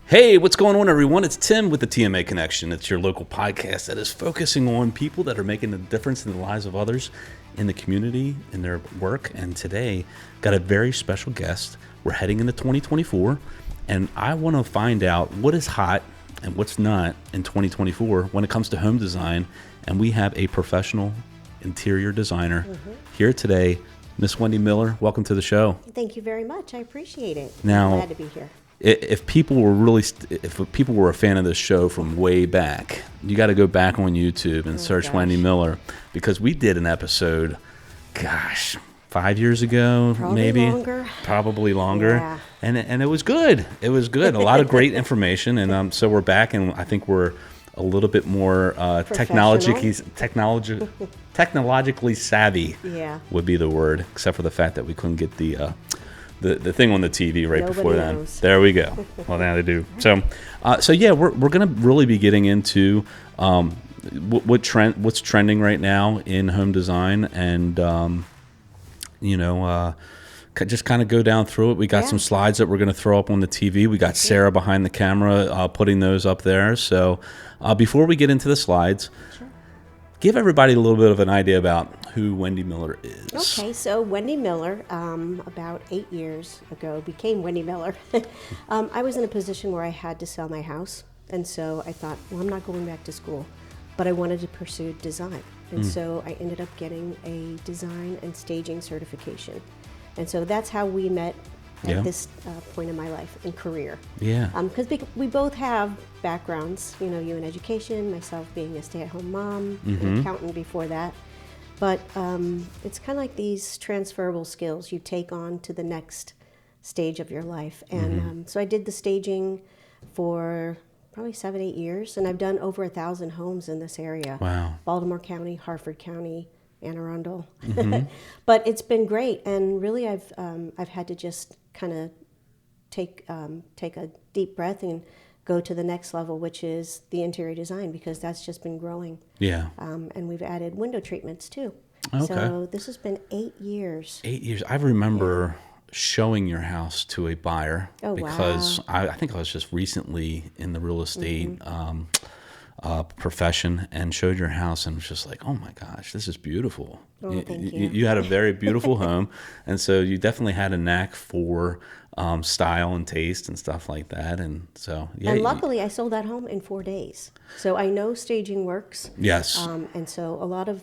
Hey, what's going on, everyone? It's Tim with the TMA Connection. It's your local podcast that is focusing on people that are making a difference in the lives of others in the community, in their work. And today, got a very special guest. We're heading into 2024, and I want to find out what is hot and what's not in 2024 when it comes to home design. And we have a professional interior designer here today, Miss Wendy Miller. Welcome to the show. Thank you very much. I appreciate it. Now, I'm glad to be here. If people were a fan of this show from way back, you got to go back on YouTube and search Wendy Miller, because we did an episode, 5 years ago, probably longer, Yeah. and it was good. It was good. A lot of great information, and so we're back, and I think we're a little bit more technologically savvy. Yeah. Would be the word, except for the fact that we couldn't get the thing on the TV right Nobody before then. knows. There we go. Well, now they do. So yeah, we're going to really be getting into what's trending right now in home design, and just kind of go down through it. We got some slides that we're going to throw up on the TV. We got Sarah behind the camera putting those up there. So before we get into the slides, give everybody a little bit of an idea about who Wendy Miller is. Okay, so Wendy Miller, about 8 years ago, became Wendy Miller. I was in a position where I had to sell my house, and so I thought, well, I'm not going back to school, but I wanted to pursue design. And so I ended up getting a design and staging certification. And so that's how we met at this point in my life and career. Yeah. Because we both have backgrounds, you in education, myself being a stay-at-home mom, an accountant before that. But it's kind of like these transferable skills you take on to the next stage of your life. And so I did the staging for probably 7-8 years, and I've done over 1,000 homes in this area. Wow. Baltimore County, Harford County, Anne Arundel. But it's been great, and really I've had to just kind of take a deep breath and go to the next level, which is the interior design, because that's just been growing. Yeah. And we've added window treatments too. Okay. So this has been 8 years. 8 years. I remember showing your house to a buyer because wow. I think I was just recently in the real estate profession, and showed your house and was just like, oh my gosh, this is beautiful. Oh, thank you. You had a very beautiful home, and so you definitely had a knack for style and taste and stuff like that. And so, yeah. And luckily, I sold that home in 4 days. So I know staging works. Yes. And so a lot of,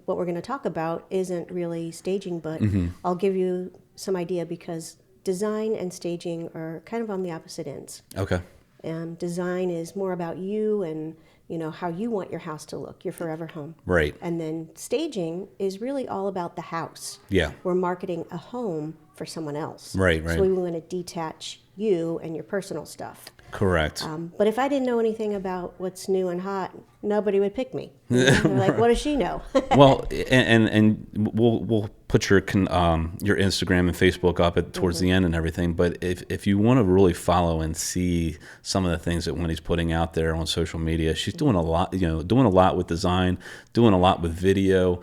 what we're going to talk about isn't really staging, but I'll give you some idea, because design and staging are kind of on the opposite ends. Okay. And design is more about you and, how you want your house to look, your forever home. Right. And then staging is really all about the house. Yeah. We're marketing a home for someone else. Right. So we want to detach you and your personal stuff. Correct. But if I didn't know anything about what's new and hot, nobody would pick me. They're like, what does she know? Well, and we'll put your Instagram and Facebook up towards the end and everything. But if you want to really follow and see some of the things that Wendy's putting out there on social media, she's doing a lot. Doing a lot with design, doing a lot with video.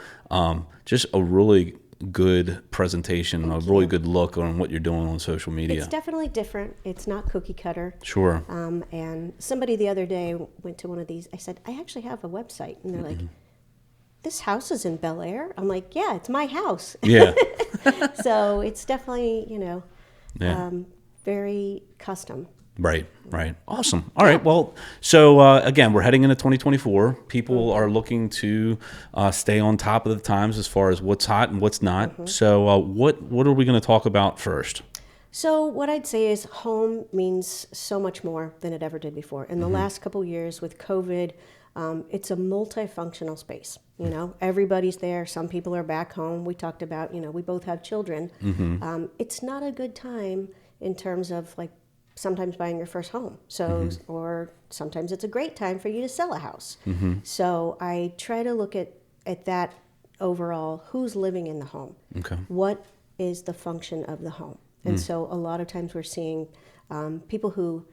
Just a really good presentation, a really good look on what you're doing on social media. It's definitely different. It's not cookie cutter. Sure. And somebody the other day went to one of these. I said, I actually have a website. And they're like, this house is in Bel Air? I'm like, yeah, it's my house. Yeah. So it's definitely, very custom. Right. Awesome. All right. Well, so again, we're heading into 2024. People are looking to stay on top of the times as far as what's hot and what's not. So what are we going to talk about first? So what I'd say is home means so much more than it ever did before. In the last couple of years with COVID, it's a multifunctional space. Everybody's there. Some people are back home. We talked about, we both have children. It's not a good time in terms of like sometimes buying your first home. So, or sometimes it's a great time for you to sell a house. So I try to look at that overall, who's living in the home? Okay. What is the function of the home? And so a lot of times we're seeing people who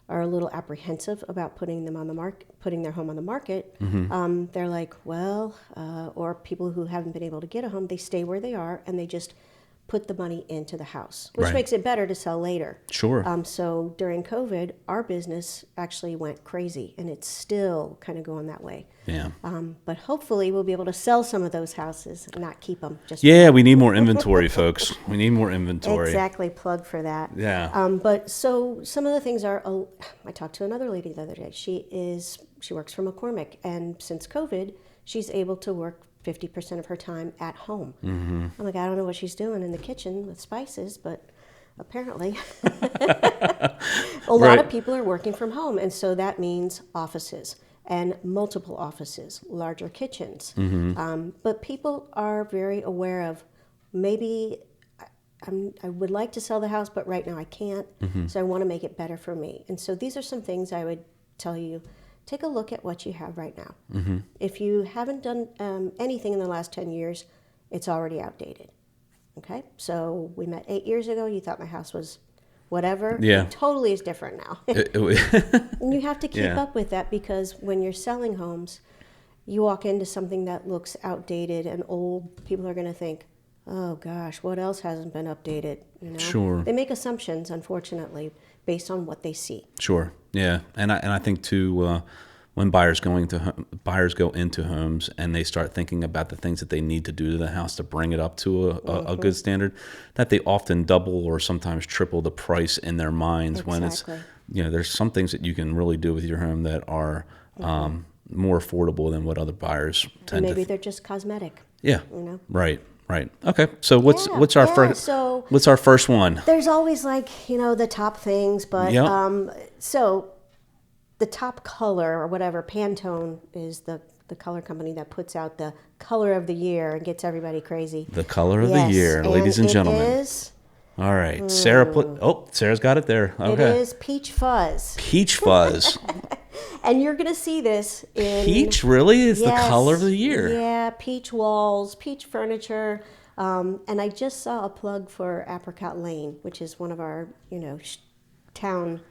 are a little apprehensive about putting their home on the market. They're like, well, or people who haven't been able to get a home, they stay where they are and they just put the money into the house, which Right. makes it better to sell later. Sure. So during COVID, our business actually went crazy, and it's still kind of going that way. Yeah. But hopefully we'll be able to sell some of those houses and not keep them. Yeah, we need more inventory, folks. We need more inventory. Exactly, plug for that. Yeah. But so some of the things are, I talked to another lady the other day. She works for McCormick, and since COVID, she's able to work 50% of her time at home. Mm-hmm. I'm like, I don't know what she's doing in the kitchen with spices, but apparently a lot of people are working from home. And so that means offices and multiple offices, larger kitchens. But people are very aware of maybe I would like to sell the house, but right now I can't. So I want to make it better for me. And so these are some things I would tell you. Take a look at what you have right now. If you haven't done anything in the last 10 years, it's already outdated. Okay? So we met 8 years ago. You thought my house was whatever. Yeah. It totally is different now. And you have to keep up with that, because when you're selling homes, you walk into something that looks outdated and old, people are going to think, oh gosh, what else hasn't been updated? You know? Sure. They make assumptions, unfortunately, based on what they see. Sure. Yeah. And I think too, when buyers go into homes and they start thinking about the things that they need to do to the house to bring it up to a good standard, that they often double or sometimes triple the price in their minds when it's, there's some things that you can really do with your home that are more affordable than what other buyers tend to. Maybe they're just cosmetic. Yeah. You know? Right. Okay. So what's our first? So what's our first one? There's always the top things, but so the top color or whatever, Pantone is the color company that puts out the color of the year and gets everybody crazy. The color of the year, ladies and gentlemen. It is. All right, Sarah's got it there. Okay. It is Peach Fuzz. Peach Fuzz. And you're going to see this in... Peach really is the color of the year. Yeah, peach walls, peach furniture. And I just saw a plug for Apricot Lane, which is one of our, town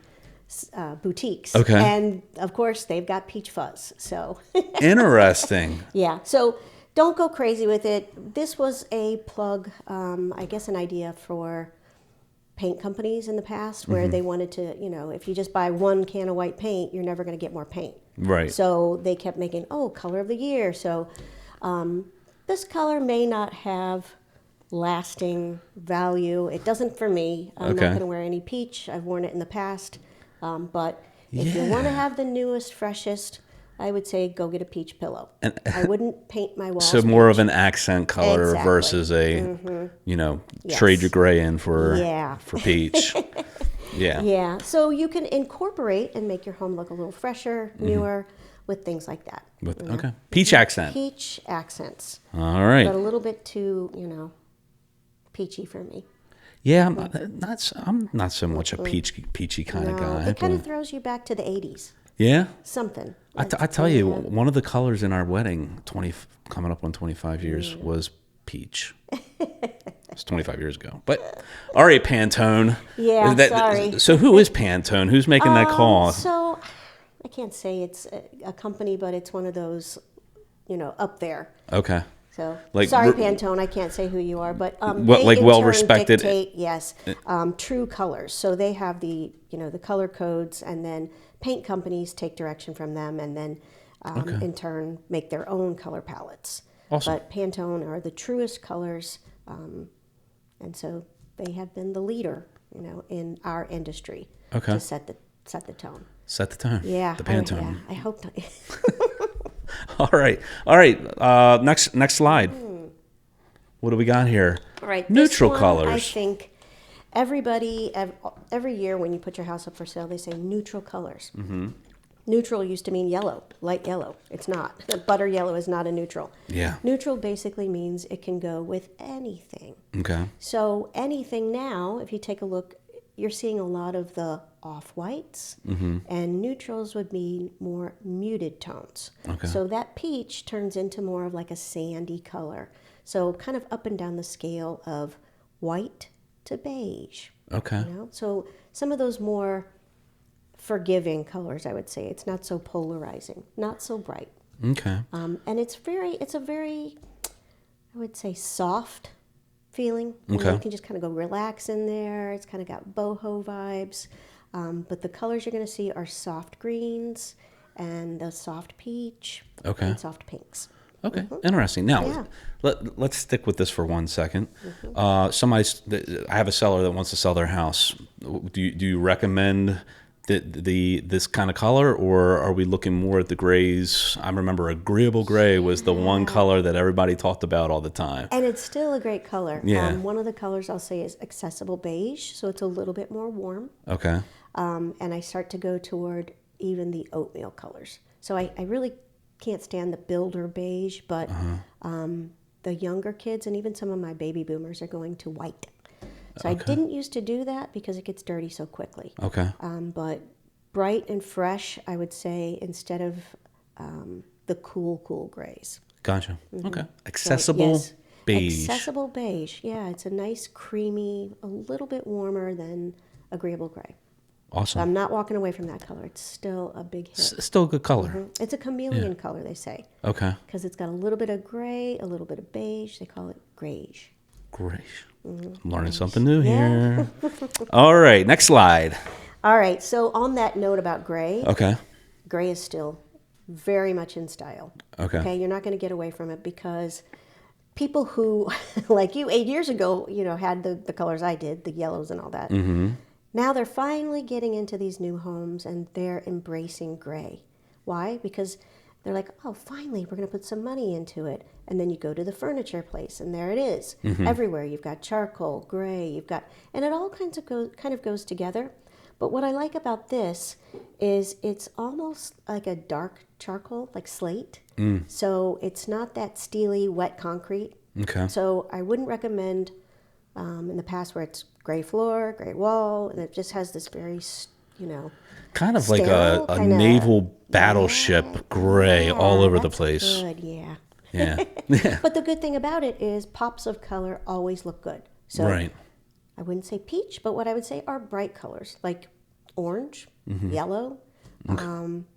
boutiques. Okay. And, of course, they've got Peach Fuzz. So Interesting. Yeah. So don't go crazy with it. This was a plug, I guess an idea for paint companies in the past where they wanted to, if you just buy one can of white paint, you're never going to get more paint. Right. So they kept making, color of the year. So this color may not have lasting value. It doesn't for me. I'm not going to wear any peach. I've worn it in the past. But if you want to have the newest, freshest, I would say go get a peach pillow. And I wouldn't paint my walls. So more of an accent color versus a, trade your gray in for peach. Yeah. So you can incorporate and make your home look a little fresher, newer, with things like that. Peach accent. Peach accents. All right. But a little bit too, peachy for me. Yeah, I'm not so much a peachy kind of guy. It kind of throws you back to the 80s. Yeah? Something. I tell you, one of the colors in our wedding, coming up on 25 years, was peach. It's 25 years ago. But, all right, Pantone. Yeah, sorry. So who is Pantone? Who's making that call? So I can't say it's a company, but it's one of those, up there. Okay. So sorry, Pantone, I can't say who you are, but they well respected. Dictate, yes, true colors. So they have the the color codes, and then paint companies take direction from them, and then in turn make their own color palettes. Awesome. But Pantone are the truest colors, and so they have been the leader, in our industry to set the tone. Set the tone. Yeah. The Pantone. I hope not. All right. Next slide. What do we got here? All right. Neutral this one, colors. I think everybody, every year when you put your house up for sale, they say neutral colors. Mm-hmm. Neutral used to mean yellow, light yellow. It's not. Butter yellow is not a neutral. Yeah. Neutral basically means it can go with anything. Okay. So anything now, if you take a look, you're seeing a lot of the off-whites, and neutrals would be more muted tones. Okay. So that peach turns into more of like a sandy color. So kind of up and down the scale of white to beige. Okay. So some of those more forgiving colors, I would say. It's not so polarizing, not so bright. Okay. And it's a very, I would say, soft feeling. Okay. You can just kind of go relax in there. It's kind of got boho vibes. But the colors you're going to see are soft greens and the soft peach Okay. and soft pinks. Okay, interesting. Now, Yeah. let's stick with this for 1 second. I have a seller that wants to sell their house. Do you recommend this kind of color, or are we looking more at the grays? I remember agreeable gray was the one color that everybody talked about all the time. And it's still a great color. Yeah. One of the colors I'll say is accessible beige, so it's a little bit more warm. Okay. And I start to go toward even the oatmeal colors. So I really can't stand the builder beige, but the younger kids and even some of my baby boomers are going to white. So I didn't used to do that because it gets dirty so quickly. Okay. But bright and fresh, I would say, instead of the cool grays. Gotcha. Okay. Accessible Yes, beige. Accessible beige. Yeah, it's a nice creamy, a little bit warmer than agreeable gray. Awesome. I'm not walking away from that color. It's still a big hit. Still a good color. It's a chameleon color, they say, Okay. because it's got a little bit of gray, a little bit of beige. They call it grayish. Great. I'm learning something new here. All right. Next slide. All right, so on that note about gray, Okay. gray is still very much in style. Okay. You're not going to get away from it because people who, like you, 8 years ago, had the colors I did, the yellows and all that. Now they're finally getting into these new homes and they're embracing gray. Why? Because they're like, oh, finally, we're going to put some money into it. And then you go to the furniture place and there it is. Everywhere you've got charcoal, gray, and it all kind of goes together. But what I like about this is it's almost like a dark charcoal, like slate. So it's not that steely, wet concrete. Okay. So I wouldn't recommend in the past where it's gray floor, gray wall, and it just has this very, Kind of like sterile, a kinda- naval battleship gray all over the that's place. Good, yeah. Yeah. Yeah. But the good thing about it is pops of color always look good. So Right. I wouldn't say peach, but what I would say are bright colors like orange, yellow.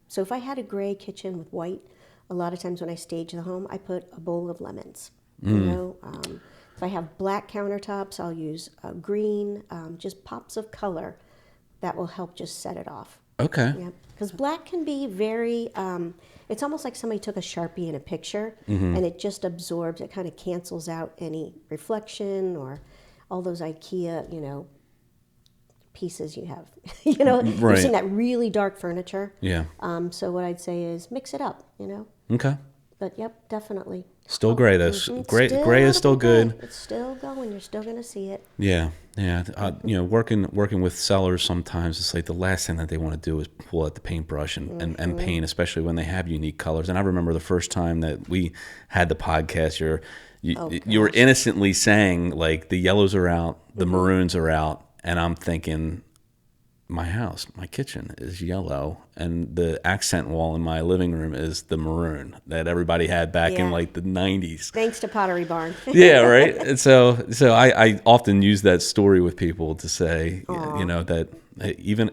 So if I had a gray kitchen with white, a lot of times when I stage the home, I put a bowl of lemons. If I have black countertops, I'll use green, just pops of color that will help just set it off. Okay. Yeah, because black can be very, it's almost like somebody took a Sharpie in a picture and it just absorbs, it kind of cancels out any reflection or all those IKEA, pieces you have. You've Right. seen that really dark furniture. Yeah. So what I'd say is mix it up, Okay. But yep, definitely. Still gray though. Gray is still good. It's still going. You're still going to see it. Yeah, yeah. Working with sellers sometimes it's like the last thing that they want to do is pull out the paintbrush and paint, especially when they have unique colors. And I remember the first time that we had the podcast, you were innocently saying like the yellows are out, the maroons are out, and I'm thinking my kitchen is yellow, and the accent wall in my living room is the maroon that everybody had back in like the 90s. Thanks to Pottery Barn. Yeah, right. And so I often use that story with people to say, that even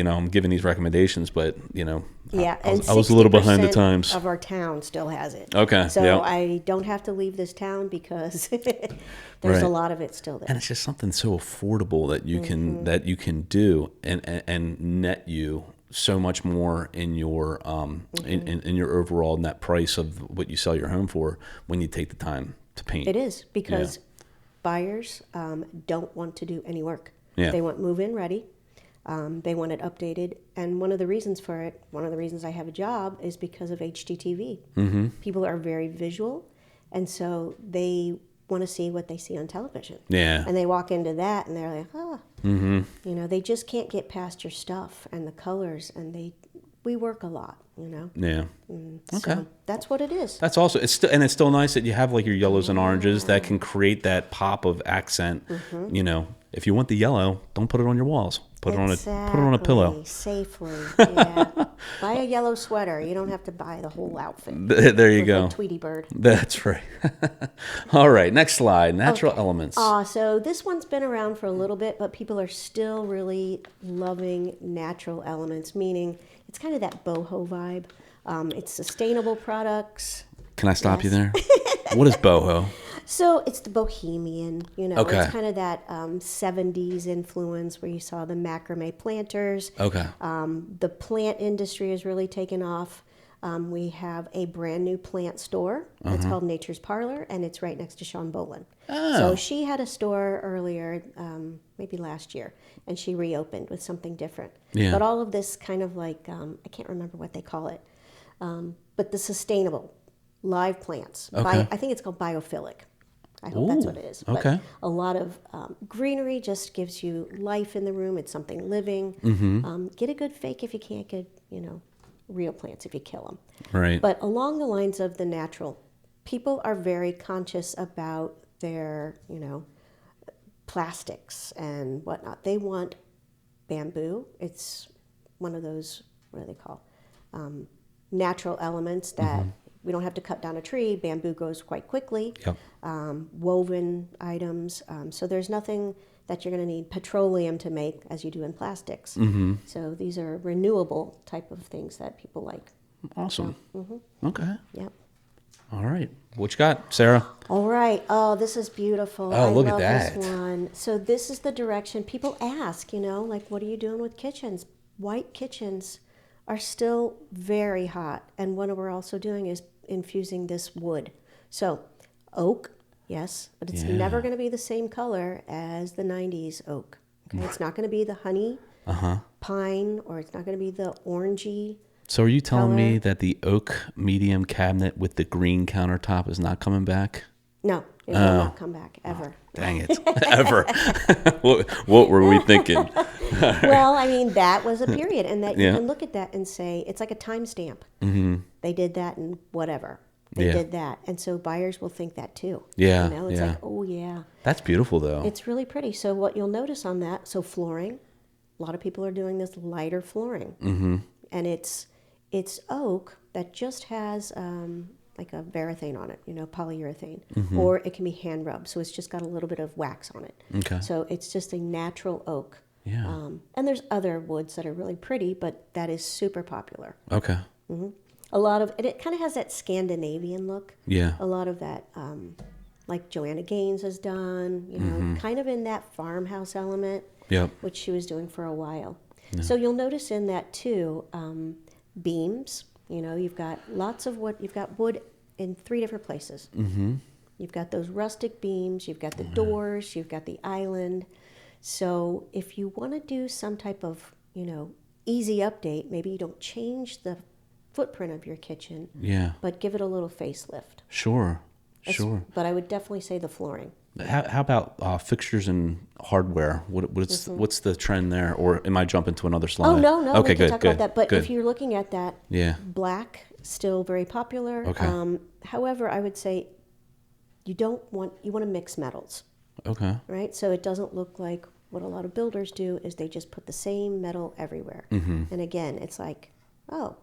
I'm giving these recommendations, but Yeah, I was a little behind the 60% times. of our town still has it. Okay, So yep. I don't have to leave this town because there's Right. a lot of it still there. And it's just something so affordable that you can do and net you so much more in your in your overall net price of what you sell your home for when you take the time to paint. It is because buyers don't want to do any work. Yeah. They want move-in ready. They want it updated. And one of the reasons I have a job is because of HGTV. People are very visual, and so they want to see what they see on television. Yeah. And they walk into that and they're like, they just can't get past your stuff and the colors, and we work a lot, Yeah. Okay. So that's what it is. That's also it's still nice that you have like your yellows and oranges that can create that pop of accent. If you want the yellow, don't put it on your walls. Put it on a pillow. Safely. Yeah. Buy a yellow sweater. You don't have to buy the whole outfit. There you With go. a Tweety bird. That's right. All right, next slide. Natural elements. So this one's been around for a little bit, but people are still really loving natural elements, meaning it's kind of that boho vibe. It's sustainable products. Can I stop you there? What is boho? So it's the bohemian, Okay. it's kind of that 70s influence where you saw the macrame planters. Okay. The plant industry has really taken off. We have a brand new plant store. It's called Nature's Parlor, and it's right next to Sean Boland. Oh. So she had a store earlier, maybe last year, and she reopened with something different. Yeah. But all of this kind of like, I can't remember what they call it, but the sustainable live plants. Okay. I think it's called biophilic. I hope that's Ooh, what it is. okay. But a lot of greenery just gives you life in the room. It's something living. Get a good fake if you can't get, real plants if you kill them. Right. But along the lines of the natural, people are very conscious about their, plastics and whatnot. They want bamboo. It's one of those, what do they call, natural elements that we don't have to cut down a tree. Bamboo grows quite quickly. Yep. Woven items. So there's nothing that you're going to need petroleum to make as you do in plastics. So these are renewable type of things that people like. Awesome. Okay. Yep. All right. What you got, Sarah? All right. Oh, this is beautiful. Oh, look at love that. This one. So this is the direction people ask, like, what are you doing with kitchens? White kitchens are still very hot. And what we're also doing is infusing this wood. So oak, yes, but it's never going to be the same color as the 90s oak. Okay? It's not going to be the honey pine, or it's not going to be the orangey. So are you telling me color. that the oak medium cabinet with the green countertop is not coming back? No, it will not come back ever. Dang it. Ever. What were we thinking? Well, I mean, that was a period, and that you Yeah. can look at that and say it's like a timestamp. They did that and whatever. They Yeah. did that, and so buyers will think that too. Yeah, It's yeah. like, oh yeah, That's beautiful, though. it's really pretty. So what you'll notice on that, so flooring, a lot of people are doing this lighter flooring, and it's oak that just has like a varathane on it, polyurethane, or it can be hand rubbed, so it's just got a little bit of wax on it. Okay. So it's just a natural oak. Yeah. And there's other woods that are really pretty, but that is super popular. Okay. A lot of, and it kind of has that Scandinavian look. Yeah. A lot of that, like Joanna Gaines has done, kind of in that farmhouse element, Yep. which she was doing for a while. So you'll notice in that too, beams. You've got lots of wood. You've got wood in 3 different places. You've got those rustic beams. You've got the doors. You've got the island. So if you want to do some type of, easy update, maybe you don't change the footprint of your kitchen, Yeah. but give it a little facelift. Sure. Sure. But I would definitely say the flooring. How about fixtures and hardware? What's the trend there? Or am I jumping to another slide? Oh, no, Okay, we can good, talk good, about that. But good. if you're looking at that, Yeah. black, still very popular. Okay. However, I would say you want to mix metals, Okay. right? So it doesn't look like what a lot of builders do is they just put the same metal everywhere. And again, it's like, oh,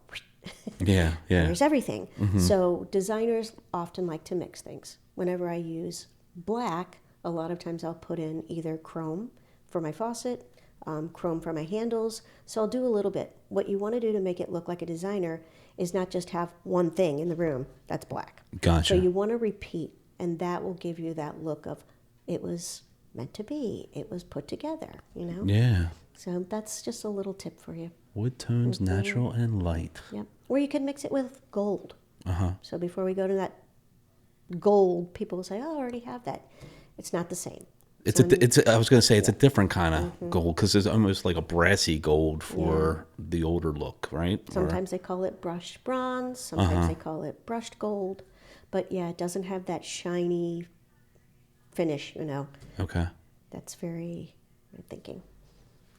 Yeah. Yeah. there's everything. So designers often like to mix things. Whenever I use black, a lot of times I'll put in either chrome for my faucet, chrome for my handles. So I'll do a little bit. What you want to do to make it look like a designer is not just have one thing in the room that's black. Gotcha. So you want to repeat, and that will give you that look of it was meant to be. It was put together, Yeah. So that's just a little tip for you. Wood tones, natural and light. Yep. Or you can mix it with gold. Uh-huh. So before we go to that gold, people will say, "Oh, I already have that." It's not the same. I was going to say it's a different kind of gold because it's almost like a brassy gold for the older look, right? Sometimes they call it brushed bronze. Sometimes they call it brushed gold. But yeah, it doesn't have that shiny finish, Okay. That's very, I'm thinking.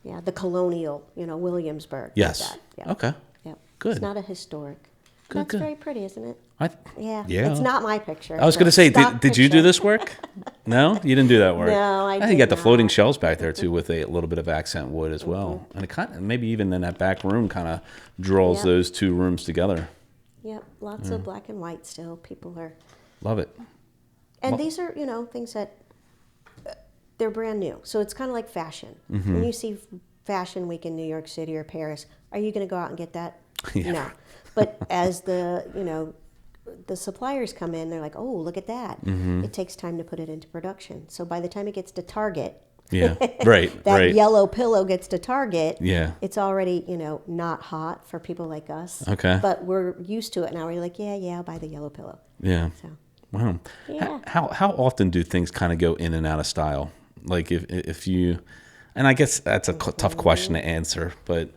Yeah, the colonial, Williamsburg. Yes. Like that. Yeah. Okay. Yep. Good. It's not a historic. Good, That's good. very pretty, isn't it? Yeah. It's not my picture. I was going to say, did you do this work? No, you didn't do that work. No, I think you did got the floating not. shelves back there too, with a little bit of accent wood as well, and it kind of maybe even in that back room kind of draws Yep. those two rooms together. Yep, lots of black and white still. People are, Love it. and these are things that they're brand new. So it's kind of like fashion. Mm-hmm. When you see Fashion Week in New York City or Paris, are you going to go out and get that? Yeah. No. But as the the suppliers come in, they're like, oh, look at that. It takes time to put it into production. So by the time it gets to Target, that yellow pillow gets to Target, it's already, not hot for people like us. Okay. But we're used to it now. We're like, yeah, I'll buy the yellow pillow. Yeah. So, wow. yeah. How often do things kind of go in and out of style? Like if you, and I guess that's a tough question to answer, but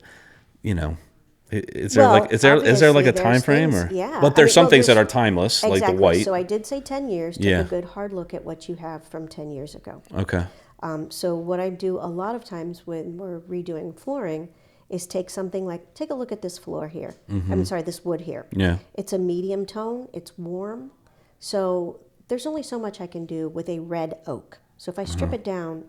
is there like a time frame or? Yeah. But there's some things that are timeless, exactly. like the white. So I did say 10 years. Take a good hard look at what you have from 10 years ago. Okay. So what I do a lot of times when we're redoing flooring is take a look at this floor here. I'm sorry, this wood here. Yeah. It's a medium tone. It's warm. So there's only so much I can do with a red oak. So if I strip it down,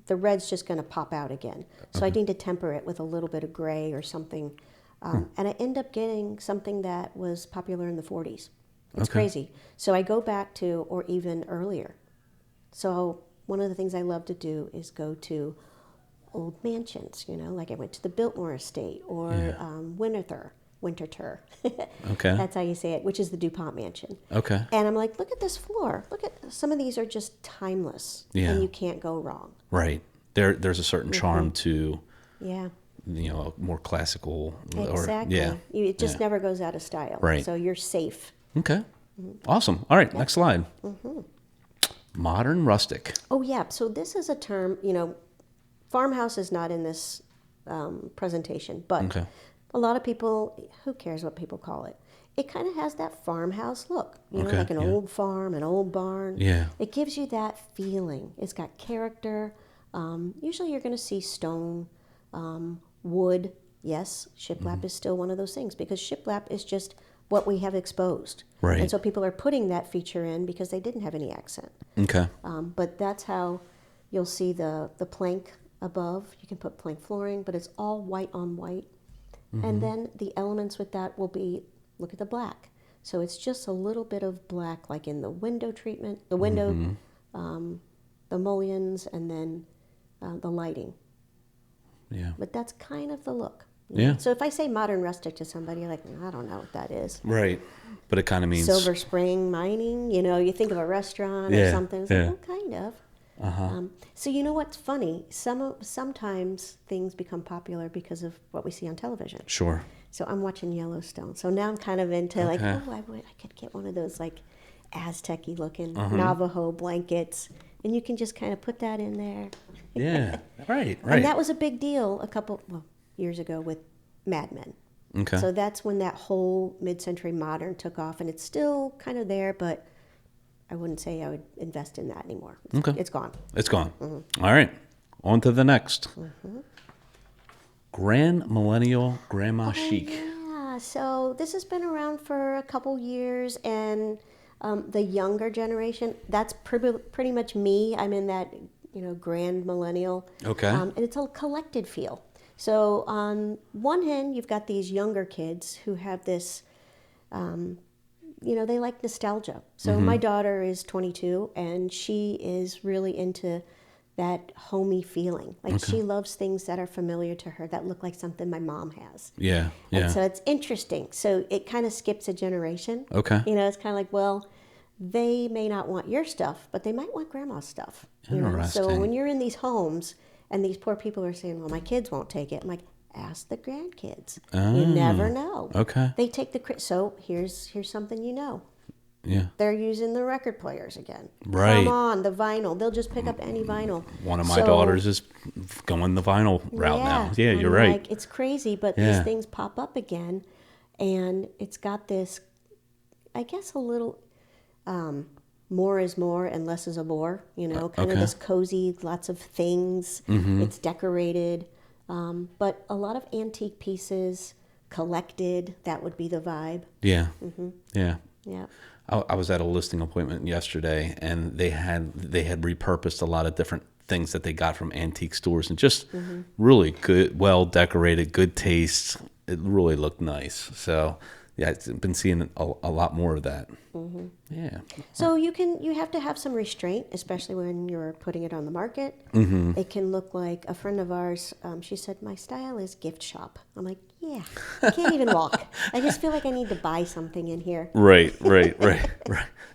the red's just going to pop out again. So I need to temper it with a little bit of gray or something. And I end up getting something that was popular in the 40s. It's crazy. So I go back to, or even earlier. So one of the things I love to do is go to old mansions, like I went to the Biltmore Estate or Winterthur. Okay. That's how you say it, which is the DuPont mansion. Okay. And I'm like, look at this floor. Look at some of these are just timeless. Yeah. And you can't go wrong. Right. There's a certain charm to more classical. Exactly. It just never goes out of style. Right. So you're safe. Okay. Awesome. All right. Next slide. Modern rustic. Oh, yeah. So this is a term, farmhouse is not in this presentation, but a lot of people, who cares what people call it? It kind of has that farmhouse look, like an old farm, an old barn. Yeah. It gives you that feeling. It's got character. Usually you're going to see stone, wood. Yes, shiplap is still one of those things because shiplap is just what we have exposed. Right. And so people are putting that feature in because they didn't have any accent. Okay. But that's how you'll see the plank above. You can put plank flooring, but it's all white on white. And then the elements with that will be, look at the black. So it's just a little bit of black, like in the window treatment, the window, the mullions, and then the lighting. Yeah. But that's kind of the look. Yeah. So if I say modern rustic to somebody, like, I don't know what that is. Right. But it kind of means Silver Spring mining. You think of a restaurant or something. It's like, well, kind of. So you know what's funny? Sometimes things become popular because of what we see on television. Sure. So I'm watching Yellowstone. So now I'm kind of into like, I could get one of those like Aztec-y looking Navajo blankets, and you can just kind of put that in there. Yeah. Right. And that was a big deal a couple years ago with Mad Men. Okay. So that's when that whole mid-century modern took off, and it's still kind of there, but I wouldn't say I would invest in that anymore. It's gone. It's gone. All right. On to the next. Grand Millennial Grandma Chic. Yeah. So this has been around for a couple years, and the younger generation, that's pretty much me. I'm in that, Grand Millennial. Okay. And it's a collected feel. So on one hand, you've got these younger kids who have this, they like nostalgia. So my daughter is 22, and she is really into that homey feeling. Like she loves things that are familiar to her, that look like something my mom has. Yeah, yeah. And so it's interesting. So it kind of skips a generation. Okay. It's kind of like, well, they may not want your stuff, but they might want grandma's stuff. Interesting. So when you're in these homes and these poor people are saying, well, my kids won't take it. I'm like, ask the grandkids. You never know. Okay. They take so here's something Yeah. They're using the record players again. Right. Come on, the vinyl. They'll just pick up any vinyl. One of my daughters is going the vinyl route now. Yeah, you're right. Like, it's crazy, but these things pop up again, and it's got this, I guess, a little more is more and less is a bore. Kind of this cozy, lots of things. It's decorated, but a lot of antique pieces collected. That would be the vibe. Yeah. Yeah. Yeah. I was at a listing appointment yesterday, and they had repurposed a lot of different things that they got from antique stores, and just really good, well decorated, good taste. It really looked nice. So, Yeah, I've been seeing a lot more of that. Mm-hmm. Yeah. So you have to have some restraint, especially when you're putting it on the market. Mm-hmm. It can look like a friend of ours. She said, "My style is gift shop." I'm like, "Yeah, I can't even walk. I just feel like I need to buy something in here." Right.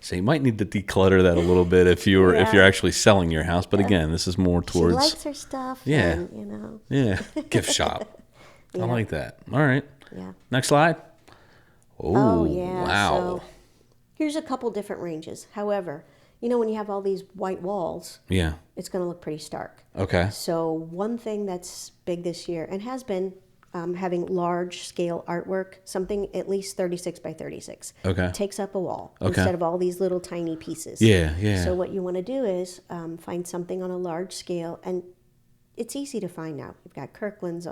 So you might need to declutter that a little bit if you're actually selling your house. But again, this is more She towards likes her stuff. Yeah. And, yeah, gift shop. I like that. All right. Yeah. Next slide. Oh yeah. Wow. So here's a couple different ranges. However, when you have all these white walls, Yeah. it's going to look pretty stark. Okay. So one thing that's big this year and has been having large scale artwork, something at least 36 by 36. Okay. Takes up a wall Okay. instead of all these little tiny pieces. Yeah. So what you want to do is find something on a large scale, and it's easy to find now. We've got Kirkland's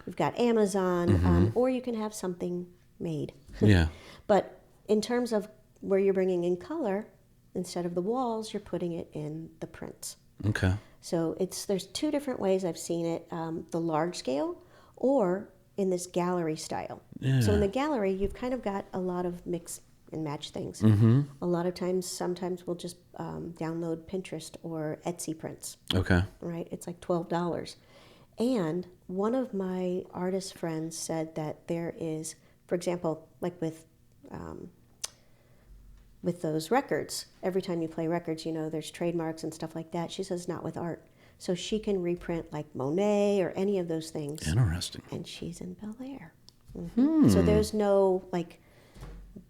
we've got Amazon, or you can have something made. Yeah. But in terms of where you're bringing in color, instead of the walls, you're putting it in the prints. Okay. So there's two different ways I've seen it, the large scale or in this gallery style. Yeah. So in the gallery, you've kind of got a lot of mix and match things. Mm-hmm. A lot of times, sometimes we'll just download Pinterest or Etsy prints. Okay. Right? It's like $12. And one of my artist friends said that there is, for example, like with those records, every time you play records, there's trademarks and stuff like that. She says not with art. So she can reprint like Monet or any of those things. Interesting. And she's in Bel Air. Mm-hmm. So there's no, like,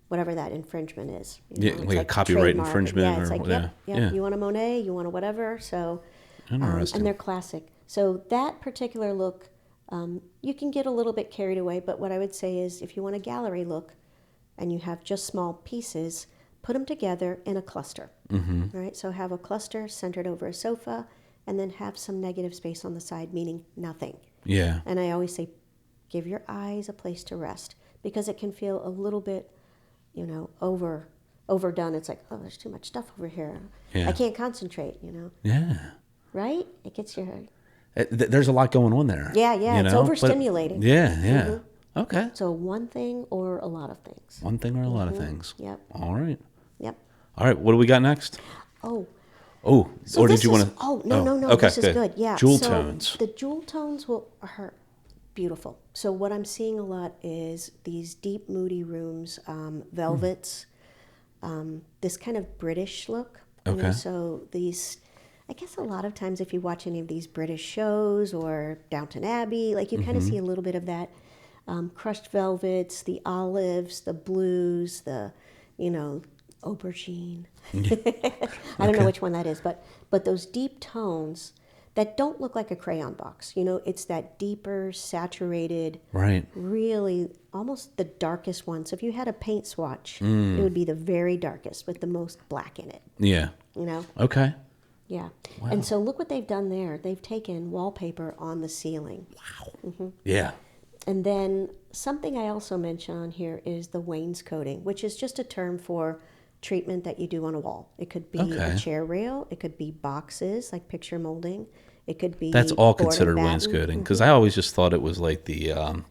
whatever that infringement is. Like a copyright trademark. infringement. Yeah, it's like, yep. You want a Monet, you want a whatever. So, Interesting. and they're classic. So that particular look, you can get a little bit carried away. But what I would say is if you want a gallery look and you have just small pieces, put them together in a cluster. Mm-hmm. All right, so have a cluster centered over a sofa and then have some negative space on the side, meaning nothing. Yeah. And I always say, give your eyes a place to rest because it can feel a little bit, overdone. It's like, oh, there's too much stuff over here. Yeah. I can't concentrate, Yeah. Right? It gets your... There's a lot going on there. Yeah, it's overstimulating. Yeah. Mm-hmm. Okay. So one thing or a lot of things. One thing or a lot of things. Yep. All right. Yep. All right. What do we got next? Oh, or did you want to? Oh, no. Okay, this is good. Yeah. Jewel so tones. The jewel tones are beautiful. So what I'm seeing a lot is these deep, moody rooms, velvets, this kind of British look. Okay. So these, I guess a lot of times if you watch any of these British shows or Downton Abbey, like you kind of see a little bit of that. Crushed velvets, the olives, the blues, the, aubergine. I don't know which one that is, but those deep tones that don't look like a crayon box. It's that deeper, saturated, Right. really almost the darkest one. So if you had a paint swatch, it would be the very darkest with the most black in it. Yeah. Okay. Yeah. Wow. And so look what they've done there. They've taken wallpaper on the ceiling. Wow. Mm-hmm. Yeah. And then something I also mention on here is the wainscoting, which is just a term for treatment that you do on a wall. It could be a chair rail. It could be boxes, like picture molding. It could be That's all board considered and wainscoting because I always just thought it was like the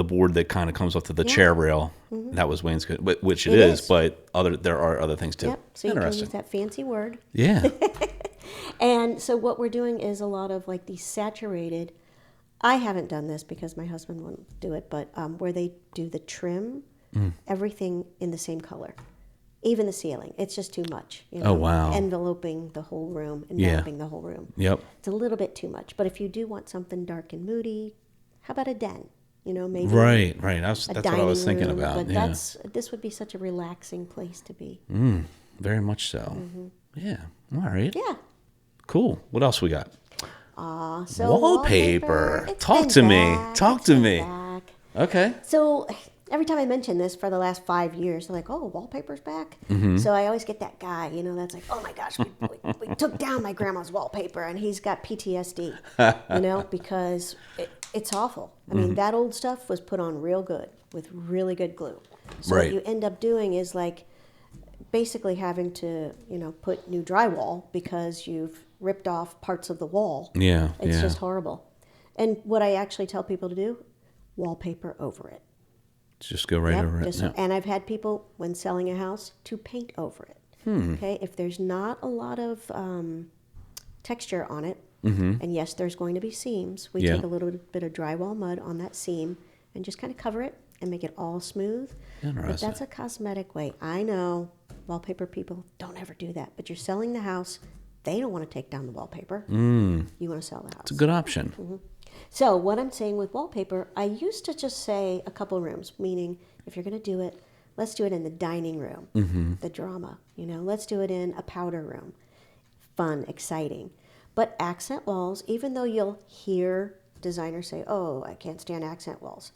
board that kind of comes off to the chair rail. That was wainscoting, which it is. But there are other things too. Yep. So you can use that fancy word. Yeah. And so what we're doing is a lot of like these saturated. I haven't done this because my husband won't do it, but where they do the trim, everything in the same color, even the ceiling. It's just too much. Oh, wow. Enveloping the whole room, enveloping the whole room. Yep. It's a little bit too much. But if you do want something dark and moody, how about a den? Maybe Right. That's what I was thinking room, about. But this would be such a relaxing place to be. Very much so. Yeah. All right. Yeah. Cool. What else we got? So wallpaper. It's Talk been to me. back. Talk It's to been me. back. Okay. So every time I mention this for the last 5 years, they're like, "Oh, wallpaper's back." So I always get that guy, that's like, "Oh my gosh, we took down my grandma's wallpaper, and he's got PTSD," because it's awful. I mean, that old stuff was put on real good with really good glue. So Right. what you end up doing is like basically having to, put new drywall because you've ripped off parts of the wall. Yeah. It's yeah. just horrible. And what I actually tell people to do, wallpaper over it. Just go right Yep, over it. Yeah. and I've had people, when selling a house, to paint over it. Okay, if there's not a lot of texture on it, and yes, there's going to be seams, we Yeah. take a little bit of drywall mud on that seam and just kind of cover it and make it all smooth. But Interesting. that's a cosmetic way. I know wallpaper people don't ever do that, but you're selling the house. They don't want to take down the wallpaper. You want to sell the house. It's a good option. So what I'm saying with wallpaper, I used to just say a couple rooms, meaning if you're going to do it, let's do it in the dining room, the drama. Let's do it in a powder room. Fun, exciting. But accent walls, even though you'll hear designers say, oh, I can't stand accent walls.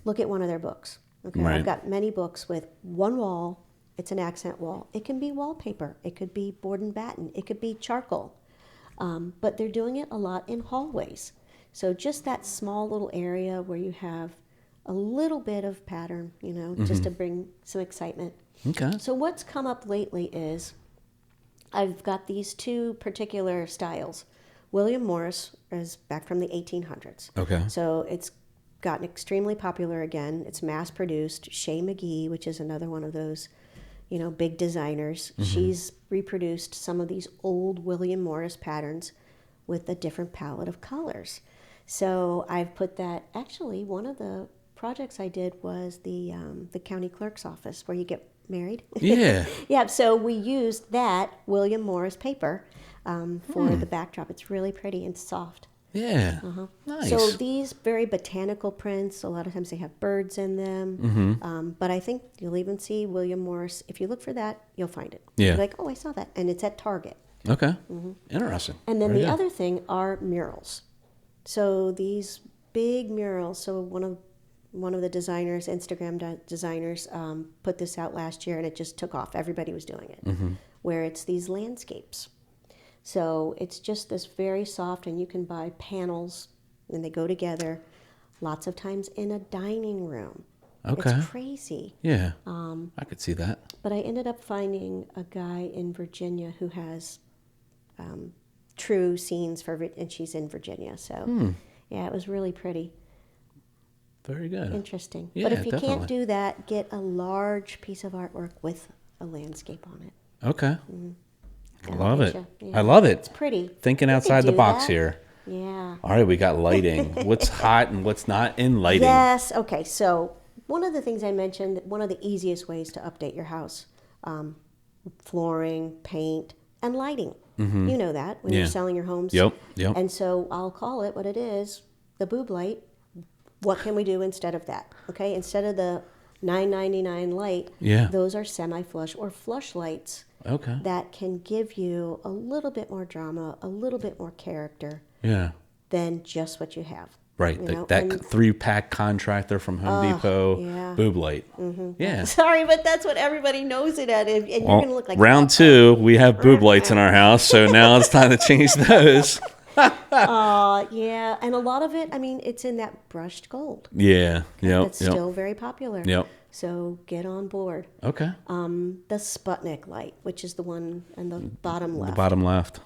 Look at one of their books. Okay, Right. I've got many books with one wall. It's an accent wall. It can be wallpaper. It could be board and batten. It could be charcoal. But they're doing it a lot in hallways. So just that small little area where you have a little bit of pattern, just to bring some excitement. Okay. So what's come up lately is I've got these two particular styles. William Morris is back from the 1800s. Okay. So it's gotten extremely popular again. It's mass produced. Shea McGee, which is another one of those, big designers, she's reproduced some of these old William Morris patterns with a different palette of colors. So I've put that, actually, one of the projects I did was the county clerk's office where you get married. Yeah. Yeah, so we used that William Morris paper for the backdrop. It's really pretty and soft. Yeah. Nice. So these very botanical prints, a lot of times they have birds in them. But I think you'll even see William Morris. If you look for that, you'll find it. Yeah. You'll be like, oh, I saw that. And it's at Target. Okay. Interesting. And then Very the good. other thing are murals. So these big murals. So one of the designers, Instagram designers, put this out last year, and it just took off. Everybody was doing it. Where it's these landscapes. So it's just this very soft, and you can buy panels, and they go together. Lots of times in a dining room. Okay. It's crazy. Yeah. I could see that. But I ended up finding a guy in Virginia who has true scenes and she's in Virginia. So, yeah, it was really pretty. Very good. Interesting. Yeah, but if you definitely. can't do that, get a large piece of artwork with a landscape on it. Okay. That'll Love get it. you. I love it. It's pretty. Thinking You outside could the do box that. here. Yeah. All right, we got lighting. What's hot and what's not in lighting? Yes. Okay. So one of the things I mentioned, one of the easiest ways to update your house, flooring, paint, and lighting. You know that when Yeah. you're selling your homes. Yep. And so I'll call it what it is, the boob light. What can we do instead of that? Okay. Instead of the $9.99 light, Yeah. those are semi-flush or flush lights Okay. that can give you a little bit more drama, a little bit more character Yeah. than just what you have. Right. You know, That and- 3-pack contractor from Home Depot. yeah. Boob light. Yeah. Sorry, but that's what everybody knows it at, and you're Well, going to look like round 2, we have boob lights in our house, so now it's time to change those. Yeah, and a lot of it, I mean, it's in that brushed gold. Yeah. Yep. That's Yep. still very popular. Yep. So get on board. Okay. The Sputnik light, which is the one on the bottom left. The bottom left.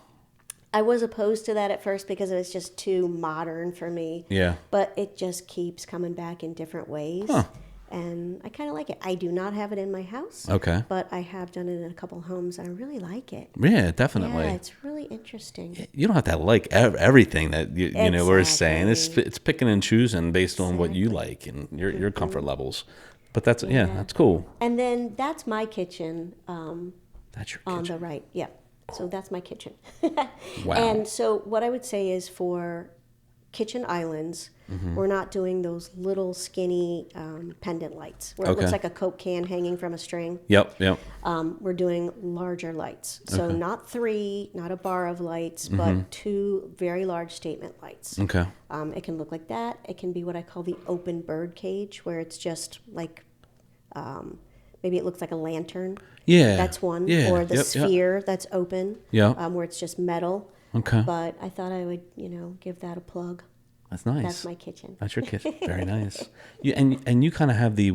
I was opposed to that at first because it was just too modern for me. Yeah. But it just keeps coming back in different ways. Huh. And I kind of like it. I do not have it in my house. Okay. But I have done it in a couple homes, and I really like it. Yeah, definitely. Yeah, it's really interesting. You don't have to like everything that you know we're saying. Exactly. It's picking and choosing based on what you like and your comfort levels. But that's that's cool. And then that's my kitchen That's your on kitchen. the right. Yeah. So that's my kitchen. Wow. And so what I would say is for kitchen islands, Mm-hmm. we're not doing those little skinny pendant lights where it Okay. looks like a Coke can hanging from a string. Yep. We're doing larger lights. So Okay. not 3, not a bar of lights, but 2 very large statement lights. Okay. It can look like that. It can be what I call the open bird cage, where it's just like maybe it looks like a lantern. Yeah. That's one. Yeah. Or the Yep, yep. sphere that's open, Yep. where it's just metal. Okay. But I thought I would, give that a plug. That's nice. That's my kitchen. That's your kitchen. Very nice. And you kind of have the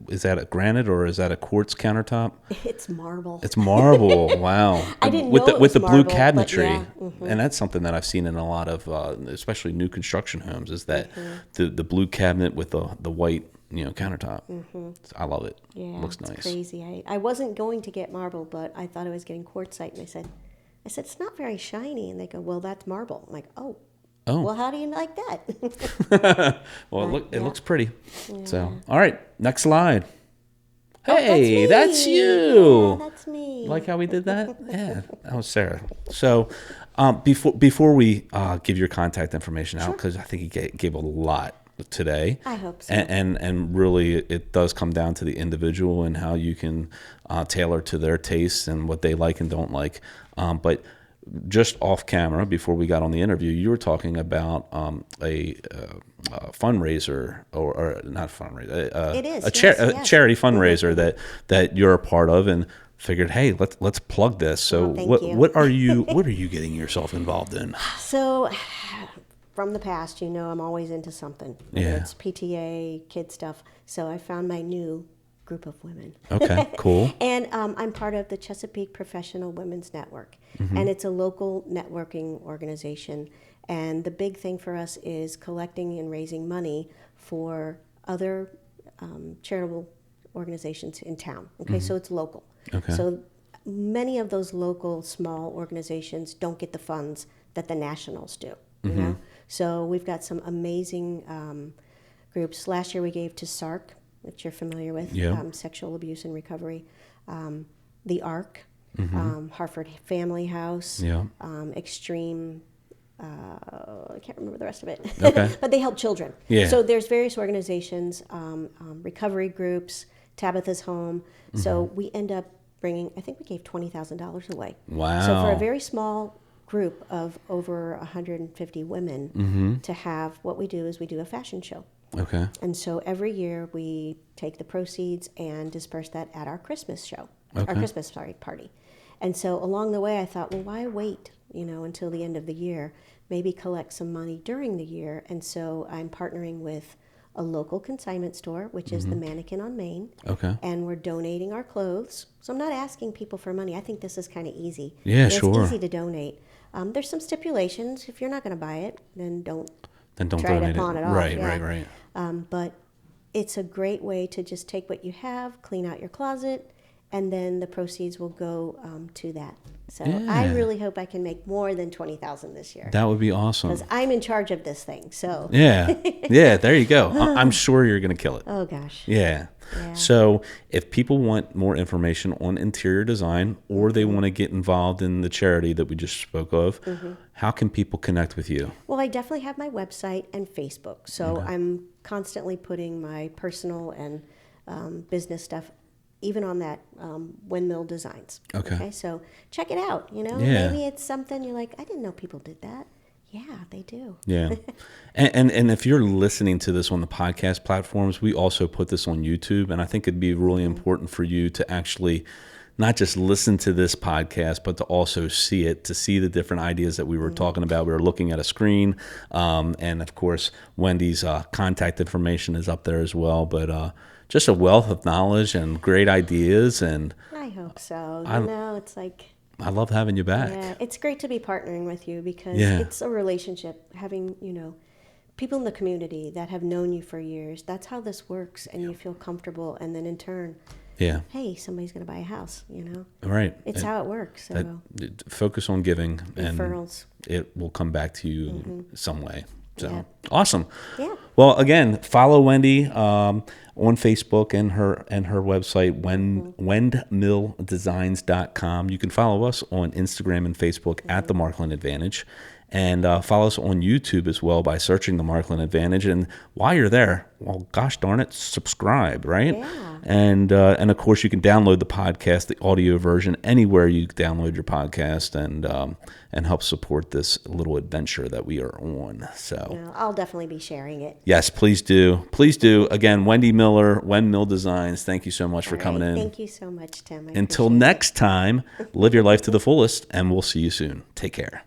is that a granite or is that a quartz countertop? It's marble. It's marble. Wow. I didn't with know the it with the was blue marble, but cabinetry, yeah, and that's something that I've seen in a lot of, especially new construction homes, is that Mm-hmm. the blue cabinet with the white countertop. I love it. Yeah, Looks it's nice. crazy. I wasn't going to get marble, but I thought I was getting quartzite, and I said, it's not very shiny, and they go, well, that's marble. I'm like, oh. Well, how do you like that? Well, it looks pretty. Yeah. So, all right, next slide. Oh, Hey, that's that's me. you. Yeah, that's me. Like how we did that? Yeah, that was Sarah. So, before we give your contact information out, because I think you gave a lot today. I hope so. And really, it does come down to the individual and how you can tailor to their tastes and what they like and don't like. But just off camera, before we got on the interview, you were talking about a fundraiser or not fundraiser, It is, a yes. charity fundraiser that you're a part of, and figured, hey, let's plug this. So thank you. what are you getting yourself involved in? So, from the past, I'm always into something. Whether Yeah. it's PTA, kid stuff. So I found my new group of women. Okay, cool. And I'm part of the Chesapeake Professional Women's Network. And it's a local networking organization. And the big thing for us is collecting and raising money for other charitable organizations in town. Okay, so it's local. Okay. So many of those local small organizations don't get the funds that the nationals do. You know? So we've got some amazing groups. Last year we gave to SARC, which you're familiar with, Sexual Abuse and Recovery, the ARC, Hartford Family House, Extreme, I can't remember the rest of it, Okay. but they help children. Yeah. So there's various organizations, recovery groups, Tabitha's Home. So we end up bringing, I think we gave $20,000 away. Wow. So for a very small group of over 150 women to have, what we do is we do a fashion show. Okay. And so every year we take the proceeds and disperse that at our Christmas show, our Christmas party. And so along the way I thought, well, why wait, until the end of the year? Maybe collect some money during the year. And so I'm partnering with a local consignment store, which is the Mannequin on Main. Okay. And we're donating our clothes. So I'm not asking people for money. I think this is kind of easy. Yeah, sure. It's easy to donate. There's some stipulations. If you're not going to buy it, then don't try donate to pawn it off. Right, yeah. right. But it's a great way to just take what you have, clean out your closet, and then the proceeds will go to that. So I really hope I can make more than $20,000 this year. That would be awesome. Because I'm in charge of this thing. So yeah, there you go. I'm sure you're going to kill it. Oh gosh. Yeah. So if people want more information on interior design, or they want to get involved in the charity that we just spoke of, how can people connect with you? Well, I definitely have my website and Facebook. So I'm constantly putting my personal and business stuff, even on that Wendmill Designs. Okay. So check it out. Maybe it's something you're like, I didn't know people did that. Yeah, they do. Yeah. And if you're listening to this on the podcast platforms, we also put this on YouTube. And I think it'd be really important for you to actually not just listen to this podcast, but to also see it, to see the different ideas that we were talking about. We were looking at a screen. And of course, Wendy's contact information is up there as well. But just a wealth of knowledge and great ideas. And I hope so. It's like, I love having you back. Yeah, it's great to be partnering with you because it's a relationship. Having, people in the community that have known you for years, that's how this works, and you feel comfortable, and then in turn, hey, somebody's going to buy a house, Right. It's how it works. So. Focus on giving, Referrals. And it will come back to you some way. So awesome. Yeah. Well, again, follow Wendy on Facebook and her website, wendmilldesigns.com. You can follow us on Instagram and Facebook at the Markland Advantage, and follow us on YouTube as well by searching the Markland Advantage. And while you're there, well, gosh darn it, subscribe, right? Yeah. And of course, you can download the podcast, the audio version, anywhere you download your podcast, and help support this little adventure that we are on. So I'll definitely be sharing it. yes, please do. Please do. Again, Wendy Miller, Wendmill Designs, thank you so much for coming in. Thank you so much, Tim. Until next time, live your life to the fullest, and we'll see you soon. Take care.